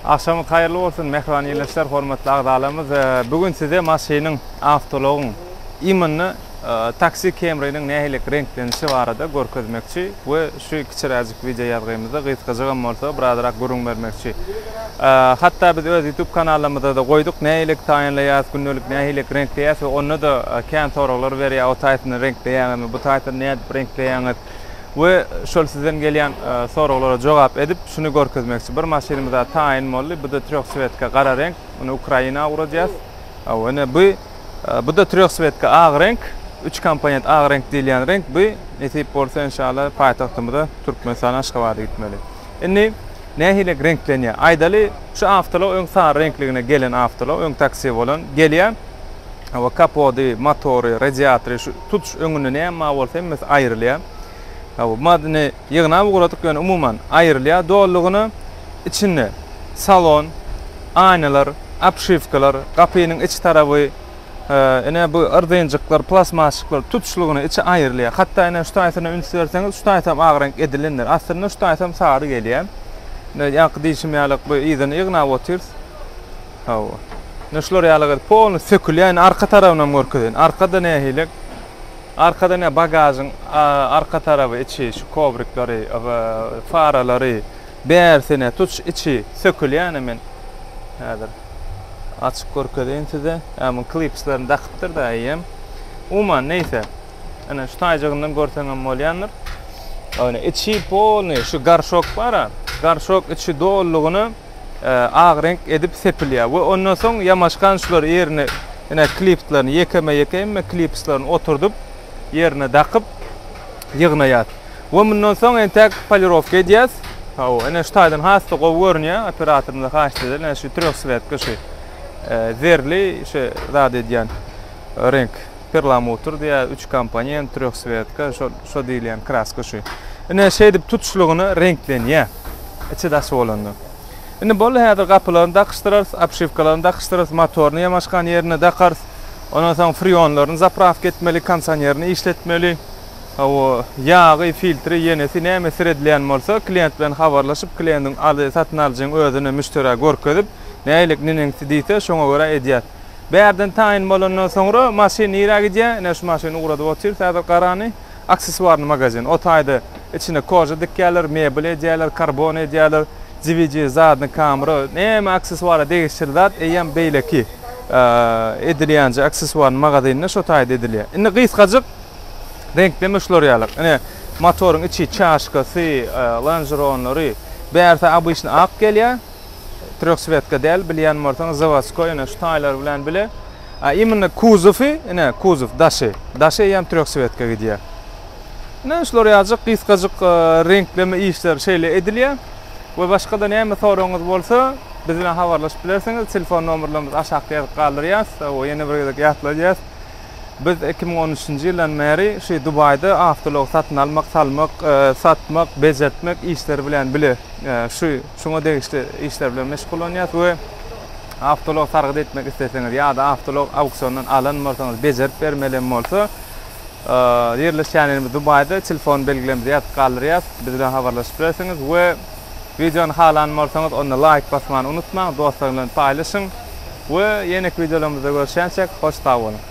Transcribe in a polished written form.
Akşamı hayırlı olsun mehman yerleşler, hormatly agdalarymyz. Bugün size maşynyň awtologyň imanny taksi Camry'niň nähili renklenişi barada görkezmekçi we şu kiçiräjik video ýazgymyzda gyzgyjygam bolsa birazrak görüň bermekçi. Hatta biz öz YouTube kanalymyzda da goýduk nähili taýinleýär, günnelik nähili renkleýär we onu da kän soraglar berýär, o taýtyny renkleýärmi, bu taýtyny näde renkleýär we şol sizden gelýän soraglara jogap edip şunu görkezmekçi. Bir maşynymyzda taýin boldy, bu da tröksvetka gara renk, onu Ukraina uradýas. Awene bu da tröksvetka ağ renk, 3 komponent ağ renk diýilýän renk. Bu netip bolsa inşallah paýtagtymyzda Türkmenistan Aşgabat'a gitmeli. Indi nähili renklenýär? Aýdaly şu awtolog öň sary renkligine gelen awtolog, öň taksi bolan gelýär. Awa kapody, motory, radiatory şu tutuş öňünde näme bolsa hemmesi aýrylýar. Madine yığına uğradık yani umuman ayrılıyor. Doğallığını içinde salon, aynalar, apşifkalar, kapının iç tarafı, bu ırdıncıklar, plasmaşıklar tutuşluğunu içi ayrılıyor. Hatta yine şu taytına ünlü verseniz şu taytam ağ renk edilinir. Aslında şu taytam sarı geliyor. Yankı değişimyalık bu iyiden yığına oturuz. Nuşlar yalığı polnu sökülüyor. Yani arka tarafına görküdün. Arkada ne hilik? Arkada ne bagajın arka tarafı içi şu kobrikleri, faraları, bersine tuş içi sökülüyor hemen. Hadır. Açık görkezeyim size. Ama klipslerini takıptır da iyiyim. Uman neyse. Ana şu taycığından görsenem bolýandyr. Öyle içi polny şu garşok var ha. Garşok içi dolluğunu ağ renk edip sepilýär. Ve ondan soň yamaşkan şular yerine klipslerini yekeme klipslerini oturdup yerine takıp yığnaýar. Ve bundan soň entek polirovka edýäs. Ene şu taýdan hasta görünýär, operatorymyz haýşdy, şu tröksvetka şu zerli şu zat edýän renk perlamutr diýär 3 komponent tröksvetka şu diýilýän kraska şu. Ene şeýdip tutuşlugyny renklenýär. Içi da solandy. Ene bol häzir gapylaryny dakıştyrarys, apşifkalaryny dakıştyrarys, motoryny ýamaşkan ýerine dakarys. Ondan soň frionlaryny zapravka etmeli, kondisionerini işletmeli. Yağı, filtri, yenesi näme siredilýän bolsa, klient bilen habarlaşyp, klientin satyn alyjyň özüne müşteri görkezip, nälik nenengsi diýse, şoňa görä edýär. Bärden taýin bolandan soňra maşyn ýere gidýär, şu maşyny uradyp otyr, täze garany, aksesuarny magazin. O taýda içine koja dikýärler, mebel edýärler, karbon edýärler, DVD, zadny kamera, näme aksesuara degişdirler, eýem beýleki edilýänçe aksesuar magazynyna şu taýda edilýär. Indi gysgadyk renkleme şular ýalyk. Ine motoryň içi çaşkasy, longeronlary, bärse abyşny ak gelýär. Tröksvetka däl, bilýän bolsaň Zavadskoy ine şu taýlar bilen bile. Imенно kuzovy, ine kuzov daşy. Daşy ýam tröksvetka gidýär. Ine şular ýalyk gysgadyk renkleme işler şeýle edilýär. We başga da näme soragyňyz bolsa, biz bilen habarlaşyp bilersiňiz. Telefon nomerlarymyz aşağıda ýazyp galdyrýas. O ýene bir ýatlaýas. Biz 2013-nji ýyldan beri şu Dubayda awtolog satyn almak, salmak, satmak, bejetmek işleri bilen bile şoňa degişli işler bilen meşgul bolýar we awtolog sargyd etmek isteseňiz ýa-da awtolog auksiondan alan bolsaňyz, bejerip bermeli bolsa, ýerleşýänimiz Dubayda telefon belgilerimizi ýazyp galdyrýas. Biz bilen habarlaşyp bilersiňiz we videony halan bolsaňyz onu like basmany unutmaň, dostlar bilen paýlaşyň we ýene videolarymyzda görüşýänsek hoş sag bolun.